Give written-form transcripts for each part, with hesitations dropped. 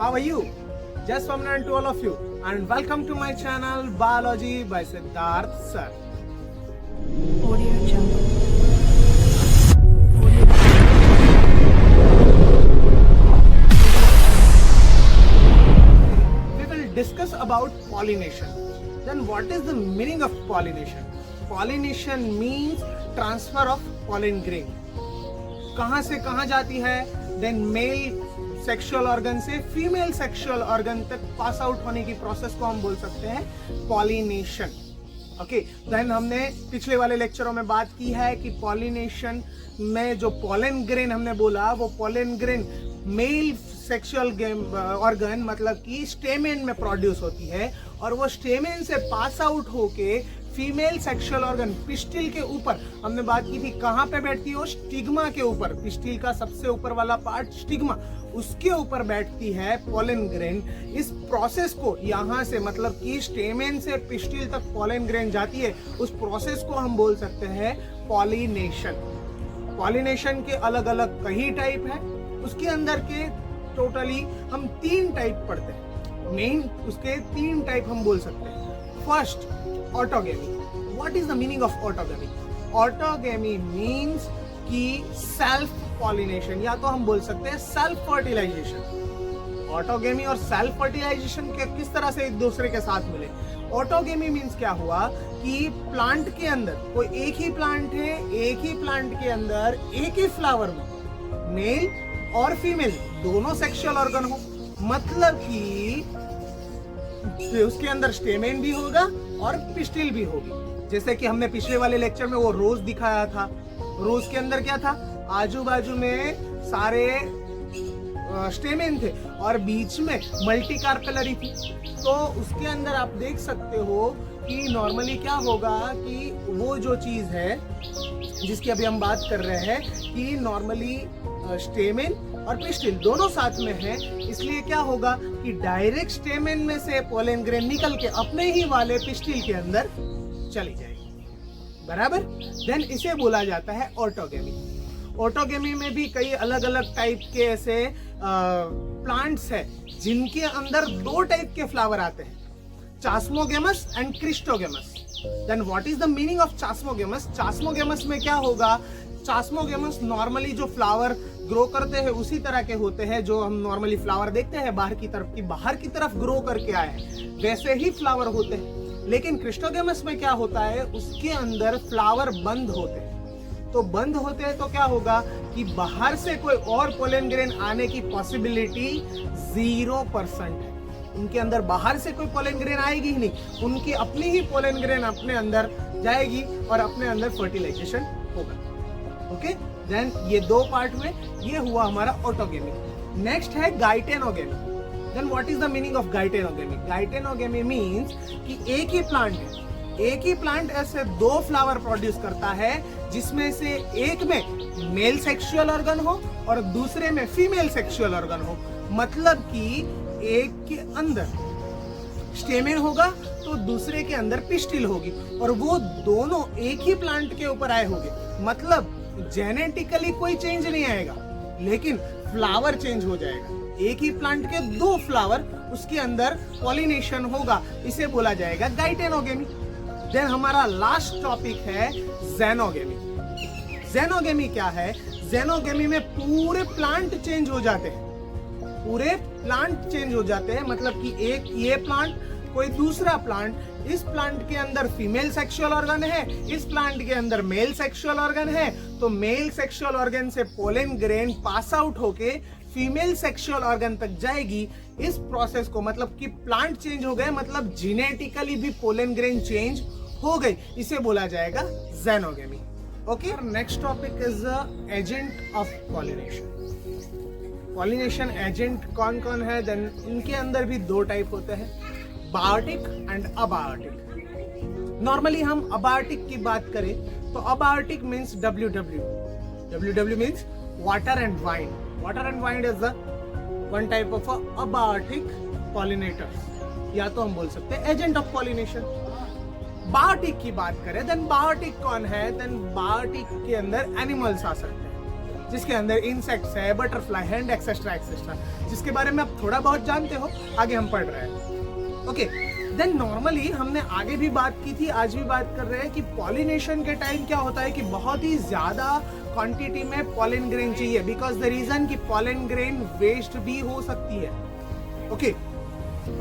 How are you? Just Swaminarayan to all of you and welcome to my channel Biology by Siddharth Sir. Audio Jungle. We will discuss about pollination. Then what is the meaning of pollination? Pollination means transfer of pollen grain. कहाँ से कहाँ जाती है? Then male sexual organ से female sexual organ तक pass out होने की process को हम बोल सकते हैं पॉलिनेशन. ओके, देन हमने पिछले वाले लेक्चरों में बात की है कि पॉलिनेशन में जो पोलन ग्रेन हमने बोला वो pollen grain male sexual organ मतलब कि स्टेमेन में प्रोड्यूस होती है और वो स्टेमेन से पास आउट होके फीमेल सेक्सुअल ऑर्गन पिस्टिल के ऊपर हमने बात की थी कहाँ पे बैठती है वो स्टिग्मा के ऊपर. पिस्टिल का सबसे ऊपर वाला पार्ट स्टिग्मा, उसके ऊपर बैठती है पोलन ग्रेन. इस प्रोसेस को यहाँ से मतलब कि स्टेमेन से पिस्टिल तक पोलन ग्रेन जाती है, उस प्रोसेस को हम बोल सकते हैं पॉलिनेशन. पॉलिनेशन के अलग अलग कई टाइप है. उसके अंदर के टोटली हम 3 टाइप पढ़ते हैं. मेन उसके 3 टाइप हम बोल सकते हैं. First, autogamy. What is the meaning of autogamy? Autogamy means कि सेल्फ पॉलिनेशन, या तो हम बोल सकते हैं सेल्फ फर्टिलाइजेशन. ऑटोगेमी और सेल्फ फर्टिलाइजेशन के किस तरह से एक दूसरे के साथ मिले? ऑटोगेमी मीन्स क्या हुआ कि प्लांट के अंदर कोई एक ही प्लांट है, एक ही प्लांट के अंदर एक ही फ्लावर में मेल और फीमेल दोनों सेक्सुअल ऑर्गन हो. मतलब कि उसके अंदर स्टेमेन भी होगा और पिस्टिल भी होगी. जैसे कि हमने पिछले वाले लेक्चर में वो रोज दिखाया था. रोज के अंदर क्या था? आजू बाजू में सारे स्टेमेन थे और बीच में मल्टी कार्पेलरी थी. तो उसके अंदर आप देख सकते हो कि नॉर्मली क्या होगा कि वो जो चीज है जिसकी अभी हम बात कर रहे हैं कि नॉर्मली स्टेमेन और पिस्टिल दोनों साथ में है, इसलिए क्या होगा कि डायरेक्ट स्टेमेन में से पोलन ग्रेन निकल के अपने ही वाले पिस्टिल के अंदर चली जाएगी. बराबर. देन इसे बोला जाता है ऑटोगेमी. ऑटोगेमी में भी कई अलग अलग टाइप के ऐसे प्लांट्स है जिनके अंदर 2 टाइप के फ्लावर आते हैं, chasmogamous and cleistogamous. Then what is the meaning of chasmogamous? Chasmogamous में क्या होगा? चास्मोगेमस नॉर्मली जो फ्लावर ग्रो करते हैं उसी तरह के होते हैं जो हम नॉर्मली फ्लावर देखते हैं बाहर की तरफ ग्रो करके आए हैं, वैसे ही फ्लावर होते हैं. लेकिन क्रिस्टोगेमस में क्या होता है, उसके अंदर फ्लावर बंद होते हैं. तो बंद होते हैं तो क्या होगा कि बाहर से कोई और पोलन ग्रेन आने की पॉसिबिलिटी 0% है. उनके अंदर बाहर से कोई पोलन ग्रेन आएगी ही नहीं, उनकी अपनी ही पोलन ग्रेन अपने अंदर जाएगी और अपने अंदर फर्टिलाइजेशन होगा. ओके, देन ये 2 पार्ट में ये हुआ हमारा ऑटोगेमी. नेक्स्ट है geitonogamy. Then what is the meaning of geitonogamy? Geitonogamy means कि एक ही प्लांट है, एक ही प्लांट ऐसे 2 फ्लावर प्रोड्यूस करता है जिसमें से एक में मेल सेक्सुअल ऑर्गन हो और दूसरे में फीमेल सेक्सुअल ऑर्गन हो. मतलब कि एक के अंदर स्टेमेन होगा तो दूसरे के अंदर पिस्टिल होगी और वो दोनों एक ही प्लांट के ऊपर आए होंगे. मतलब जेनेटिकली कोई चेंज नहीं आएगा लेकिन फ्लावर चेंज हो जाएगा. एक ही प्लांट के 2 फ्लावर, उसके अंदर पॉलिनेशन होगा, इसे बोला जाएगा गाइटेनोगेमी. देन हमारा लास्ट टॉपिक है जेनोगेमी. जेनोगेमी क्या है? जेनोगेमी में पूरे प्लांट चेंज हो जाते हैं. पूरे प्लांट चेंज हो जाते हैं मतलब कि एक ये प्लांट कोई दूसरा प्लांट, इस प्लांट के अंदर फीमेल सेक्सुअल ऑर्गन है, इस प्लांट के अंदर मेल सेक्सुअल ऑर्गन है, तो मेल सेक्सुअल ऑर्गन से पोलन ग्रेन पास आउट होके फीमेल सेक्सुअल ऑर्गन तक जाएगी. इस प्रोसेस को मतलब कि प्लांट चेंज हो गए मतलब जेनेटिकली भी पोलन ग्रेन चेंज हो गई, इसे बोला जाएगा xenogamy. Okay, next topic is the agent of pollination. Pollination agent कौन कौन है? देन इनके अंदर भी 2 टाइप होते हैं, बायोटिक एंड अबायोटिक. नॉर्मली हम अबायोटिक की बात करें तो abiotic means WW means water and wine. Water and wine is the one type of abiotic pollinators, या तो हम बोल सकते हैं एजेंट ऑफ पॉलिनेशन. बायोटिक की बात करें देन बायोटिक कौन है? देन बायोटिक के अंदर एनिमल्स आ सकते हैं. जिसके अंदर इंसेक्ट्स है, बटरफ्लाई है एंड एक्सेट्रा एक्सेट्रा, जिसके बारे में आप थोड़ा बहुत जानते हो, आगे हम पढ़ रहे हैं। ओके, देन नॉर्मली हमने आगे भी बात की थी, आज भी बात कर रहे हैं कि पॉलिनेशन के टाइम क्या होता है कि बहुत ही ज्यादा क्वांटिटी में पॉलन ग्रेन चाहिए, बिकॉज द रीजन कि पॉलन ग्रेन वेस्ट भी हो सकती है। ओके,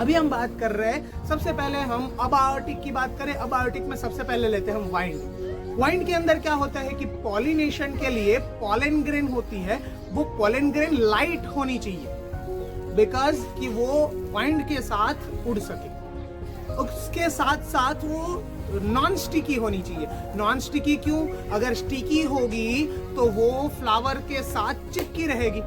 अभी हम बात कर रहे हैं, सबसे पहले हम अबायोटिक की बात करें। अबायोटिक में सबसे पहले लेते हैं हम वाइंड। वाइंड के अंदर क्या होता है कि पॉलिनेशन के लिए पॉलन ग्रेन होती है, वो पॉलन ग्रेन लाइट होनी चाहिए बिकॉज कि वो वाइंड के साथ उड़ सके। उसके साथ साथ वो नॉन स्टिकी होनी चाहिए। नॉन स्टिकी क्यों? अगर स्टिकी होगी तो वो फ्लावर के साथ चिपकी रहेगी,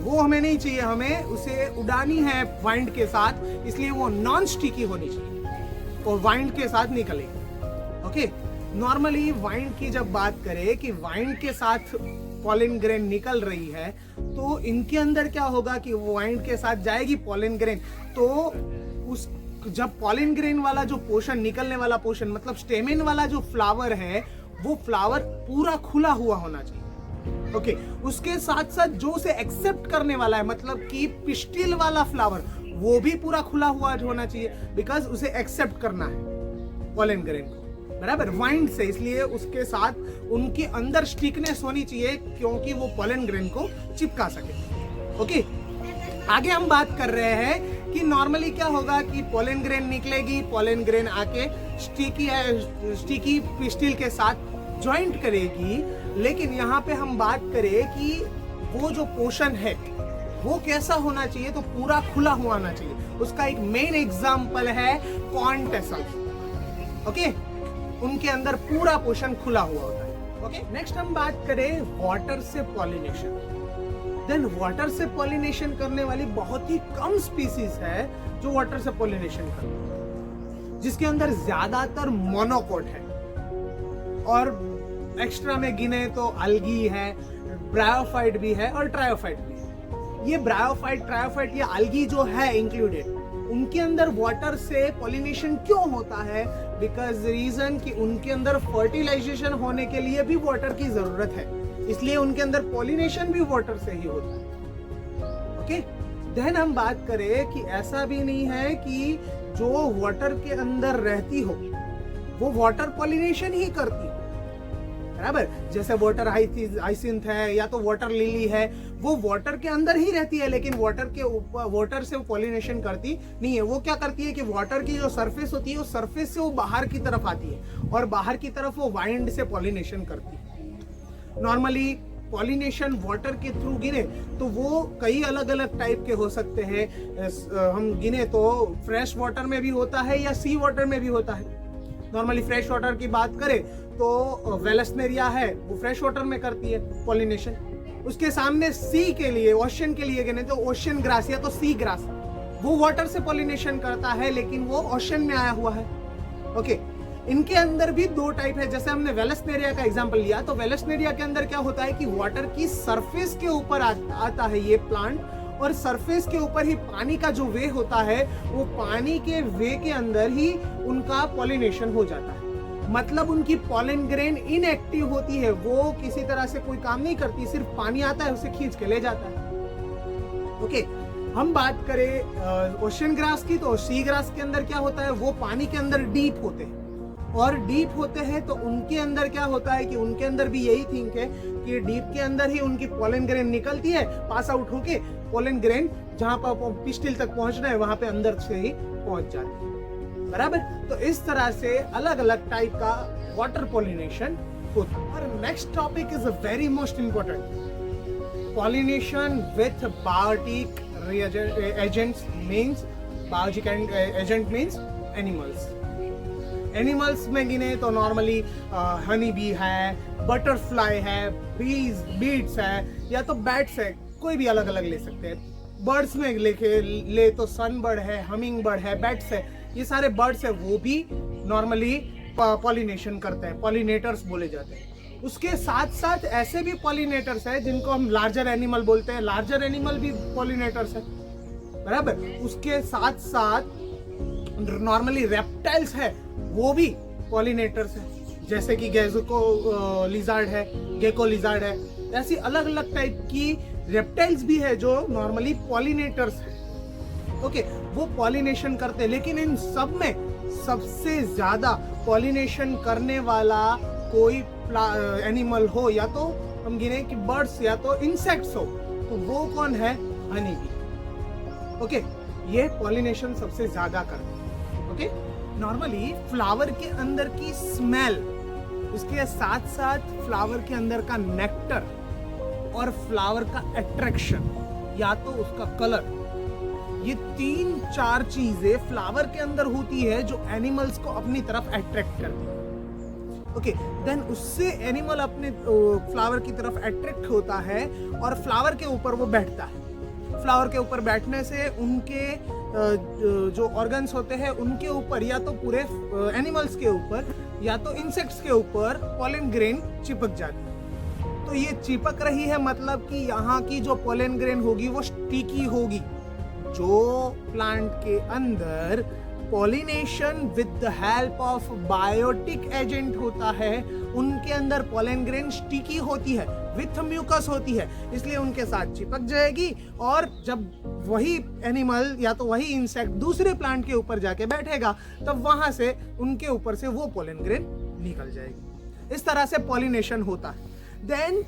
वो हमें नहीं चाहिए, हमें उसे उड़ानी है वाइंड के साथ, इसलिए वो नॉन स्टिकी होनी चाहिए और वाइंड के साथ निकलेगी। ओके, नॉर्मली वाइंड की जब बात करें कि वाइंड के साथ पॉलन ग्रेन निकल रही है तो इनके अंदर क्या होगा कि वो वाइंड के साथ जाएगी पॉलन ग्रेन, तो उस जब पॉलन ग्रेन वाला जो पोर्शन, निकलने वाला पोर्शन, मतलब स्टेमेन वाला जो फ्लावर है, वो फ्लावर पूरा खुला हुआ होना चाहिए। ओके, उसके साथ साथ जो उसे एक्सेप्ट करने वाला है, मतलब कि पिस्टिल वाला फ्लावर, वो भी पूरा खुला हुआ होना चाहिए, बिकॉज उसे एक्सेप्ट करना है पॉलन ग्रेन को, बराबर, वाइंड से, इसलिए उसके साथ उनके अंदर स्टिकनेस होनी चाहिए क्योंकि वो पॉलन ग्रेन को चिपका सके। ओके, आगे हम बात कर रहे हैं कि नॉर्मली क्या होगा कि पॉलन ग्रेन निकलेगी, पॉलन ग्रेन आके स्टिकी पिस्टिल के साथ ज्वाइंट करेगी, लेकिन यहाँ पे हम बात करें कि वो जो पोर्शन है वो कैसा होना चाहिए, तो पूरा खुला हुआ होना चाहिए। उसका एक मेन एग्जांपल है कॉर्न टेसल। ओके, उनके अंदर पूरा पोर्शन खुला हुआ होता है। ओके, नेक्स्ट हम बात करें वाटर से पॉलिनेशन। देन वाटर से पॉलिनेशन करने वाली बहुत ही कम स्पीसीज है जो वाटर से पॉलिनेशन करती है, जिसके अंदर ज्यादातर मोनोकोट है, और एक्स्ट्रा में गिने तो अलगी है, ब्रायोफाइट भी है और ट्रायोफाइट भी है। ये ब्रायोफाइट, ट्रायोफाइट या अलगी जो है इंक्लूडेड, उनके अंदर वाटर से पॉलिनेशन क्यों होता है? बिकॉज रीजन कि उनके अंदर फर्टिलाइजेशन होने के लिए भी वाटर की जरूरत है, इसलिए उनके अंदर पॉलिनेशन भी वाटर से ही होता है। ओके, देन हम बात करें कि ऐसा भी नहीं है कि जो वाटर के अंदर रहती हो वो वाटर पॉलिनेशन ही करती हो, बराबर। जैसे वाटर हाइसिंथ है या तो वाटर लिली है, वो वाटर के अंदर ही रहती है, लेकिन वाटर के ऊपर, वाटर से वो पॉलिनेशन करती नहीं है। वो क्या करती है कि वाटर की जो सरफेस होती है, वो सरफेस से वो बाहर की तरफ आती है और बाहर की तरफ वो वाइंड से पॉलिनेशन करती है। नॉर्मली पॉलिनेशन वाटर के थ्रू गिने तो वो कई अलग अलग टाइप के हो सकते हैं। हम गिने तो फ्रेश वाटर में भी होता है या सी वाटर में भी होता है। नॉर्मली फ्रेश वाटर की बात करें तो वेलस्नेरिया है, वो फ्रेश वाटर में करती है पॉलिनेशन। उसके सामने सी के लिए, ओशियन के लिए गिने तो ओशियन ग्रास या तो सी ग्रास, वो वाटर से पॉलिनेशन करता है लेकिन वो ओशियन में आया हुआ है। ओके, इनके अंदर भी दो टाइप है। जैसे हमने वेलस्नेरिया का एग्जांपल लिया, तो वेलस्नेरिया के अंदर क्या होता है कि वाटर की सरफेस के ऊपर आता है ये प्लांट, और सरफेस के ऊपर ही पानी का जो वे होता है, वो पानी के वे के अंदर ही उनका पॉलिनेशन हो जाता है। मतलब उनकी पॉलन ग्रेन इनएक्टिव होती है, वो किसी तरह से कोई काम नहीं करती, सिर्फ पानी आता है उसे खींच के ले जाता है। ओके, हम बात करें ओशियन ग्रास की, तो सी ग्रास के अंदर क्या होता है, वो पानी के अंदर डीप होते हैं, और डीप होते हैं तो उनके अंदर क्या होता है कि उनके अंदर भी यही थिंक है कि डीप के अंदर ही उनकी पॉलन ग्रेन निकलती है, पास आउट होके पॉलन ग्रेन जहां पर पिस्टिल तक पहुंचना है वहां पे अंदर से ही पहुंच जाती है, बराबर। तो इस तरह से अलग अलग टाइप का वाटर पॉलिनेशन होता है। और next topic is very most important, pollination with biotic agents means, biotic agent means animals. Animals में गिने तो नॉर्मली हनी बी है, बटरफ्लाई है, बीड्स है, या तो बैट्स है, कोई भी अलग अलग ले सकते हैं। बर्ड्स में ले तो सन बर्ड है, हमिंग बर्ड है, बैट्स है, ये सारे बर्ड्स है, वो भी नॉर्मली पॉलिनेशन करते हैं, पॉलिनेटर्स बोले जाते हैं। उसके साथ साथ ऐसे भी पॉलिनेटर्स है जिनको हम लार्जर एनिमल बोलते हैं, लार्जर एनिमल भी पॉलिनेटर्स है, बराबर। उसके साथ साथ नॉर्मली रेप्टाइल्स है, वो भी पॉलिनेटर्स है, जैसे कि गेको लिजार्ड है, ऐसी अलग अलग टाइप की रेप्टाइल्स भी है जो नॉर्मली पॉलिनेटर्स है। ओके, वो पॉलिनेशन करते हैं, लेकिन इन सब में सबसे ज्यादा पॉलिनेशन करने वाला कोई एनिमल हो, या तो हम गिने कि बर्ड्स या तो इंसेक्ट्स हो, तो वो कौन है? Honey bee. ओके, ये पॉलिनेशन सबसे ज्यादा करते हैं। ओके, नॉर्मली फ्लावर के अंदर की स्मेल, उसके साथ साथ फ्लावर के अंदर का नेक्टर और फ्लावर का अट्रैक्शन या तो उसका कलर, ये 3-4 चीजें फ्लावर के अंदर होती है जो एनिमल्स को अपनी तरफ अट्रैक्ट करती है। ओके, देन उससे एनिमल अपने फ्लावर की तरफ अट्रैक्ट होता है और फ्लावर के ऊपर वो बैठता है। फ्लावर के ऊपर बैठने से उनके जो ऑर्गन्स होते हैं उनके ऊपर, या तो पूरे एनिमल्स के ऊपर या तो इंसेक्ट्स के ऊपर पॉलन ग्रेन चिपक जाती है। तो ये चिपक रही है, मतलब कि यहाँ की जो पॉलन ग्रेन होगी वो स्टिकी होगी। जो प्लांट के अंदर pollination with the help of biotic agent होता है, उनके अंदर पॉलन ग्रेन स्टिकी होती है, विथ म्यूकस होती है, इसलिए उनके साथ चिपक जाएगी। और जब वही एनिमल या तो वही इंसेक्ट दूसरे प्लांट के ऊपर जाके बैठेगा, तब वहां से उनके ऊपर से वो पॉलन ग्रेन निकल जाएगी। इस तरह से पॉलिनेशन होता है। देन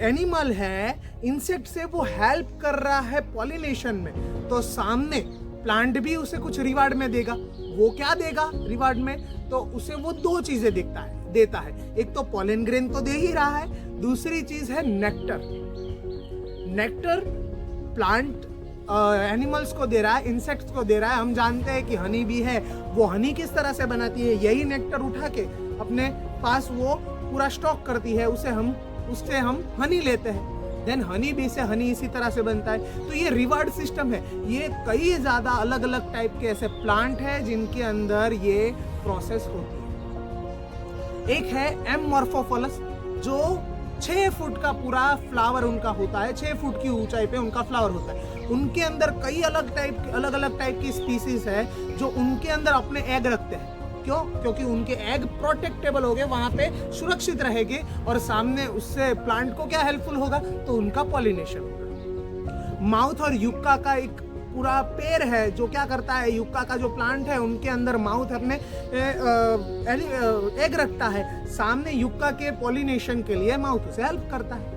एनिमल है, इंसेक्ट से वो हेल्प कर रहा है पॉलिनेशन में, तो सामने प्लांट भी उसे कुछ रिवार्ड में देगा। वो क्या देगा रिवार्ड में? तो उसे वो 2 चीजें देता है। एक तो पॉलन ग्रेन तो दे ही रहा है, दूसरी चीज है नेक्टर। नेक्टर प्लांट एनिमल्स को दे रहा है, इंसेक्ट्स को दे रहा है। हम जानते हैं कि हनी भी है, वो हनी किस तरह से बनाती है, यही नेक्टर उठा के अपने पास वो पूरा स्टॉक करती है, उससे हम हनी लेते हैं। देन हनी बी से हनी इसी तरह से बनता है। तो ये रिवार्ड सिस्टम है। ये कई ज्यादा अलग अलग टाइप के ऐसे प्लांट है जिनके अंदर ये प्रोसेस होती है। एक है एमॉर्फोफॉलस, जो 6 फुट का पूरा फ्लावर उनका होता है, 6 फुट की ऊंचाई पे उनका फ्लावर होता है। उनके अंदर कई अलग अलग टाइप की स्पीसीज है जो उनके अंदर अपने एग रखते हैं। क्यों? क्योंकि उनके एग प्रोटेक्टेबल हो गए, वहां पे सुरक्षित रहेंगे, और सामने उससे प्लांट को क्या हेल्पफुल होगा? तो उनका पॉलिनेशन होगा। माउथ और युक्का का एक पूरा पेड़ है जो क्या करता है, युक्का का जो प्लांट है उनके अंदर माउथ अपने एग रखता है, सामने युक्का के पॉलिनेशन के लिए माउथ उसे हेल्प करता है।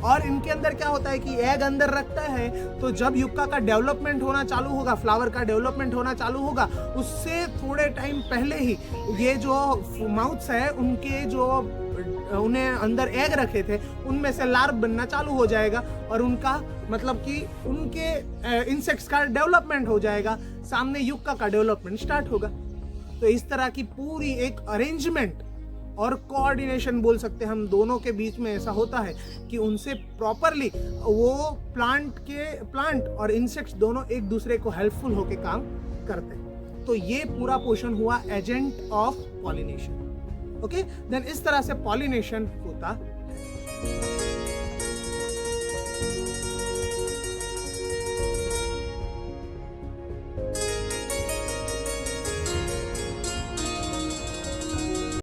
और इनके अंदर क्या होता है कि एग अंदर रखता है, तो जब युक्का का डेवलपमेंट होना चालू होगा, फ्लावर का डेवलपमेंट होना चालू होगा, उससे थोड़े टाइम पहले ही ये जो माउथ्स है उनके जो उन्हें अंदर एग रखे थे उनमें से लार्व बनना चालू हो जाएगा, और उनका मतलब कि उनके इंसेक्ट्स का डेवलपमेंट हो जाएगा, सामने युक्का का डेवलपमेंट स्टार्ट होगा। तो इस तरह की पूरी एक अरेंजमेंट और कोऑर्डिनेशन बोल सकते हैं हम दोनों के बीच में ऐसा होता है कि उनसे प्रॉपरली वो प्लांट और इंसेक्ट्स दोनों एक दूसरे को हेल्पफुल होके काम करते हैं। तो ये पूरा पोर्शन हुआ agent of pollination. Okay, then इस तरह से पॉलिनेशन होता है।